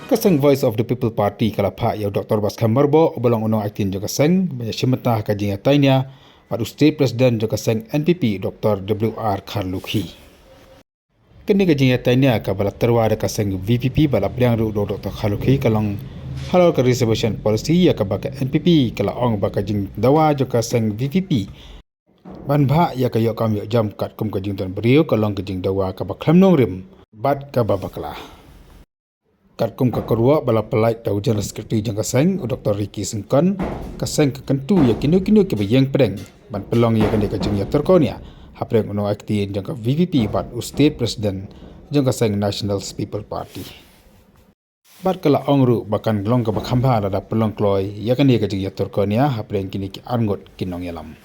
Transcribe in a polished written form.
Kaseng Voice of the People Party kalapa ya Dr. Baskam Marbo obolong unong aktin jo kaseng banyak simata kajing atainya pada State President jo kaseng NPP Dr. WR Kharlukhi. Kini kajing atainya kabala terwa ada kaseng VPP balap liang ru Dr. Kharlukhi kalong halal ke reservation policy ya kabaka NPP kala ong bakajing dawa jo kaseng VPP. Ban bha ya kayo kam yo jam kat kum kajing ton beriu kalong kajing dawa kabak klamnong rim bat kababaklah. Kat-kum kekerua bala pelait tau General Secretary jang kaseng Dr. Ricky Sengkon kaseng kekentu ya kinu-kinu ke bayang pedeng ban pelong ya kene kajeng ya terkonia hapreng uno akti jang ka VVP bat State President jang kaseng National People Party bat kala ongru bakan glong ka bakhamba ada pelong kloy ya kene kajeng ya terkonia hapreng kini ki arngot kinong yalam.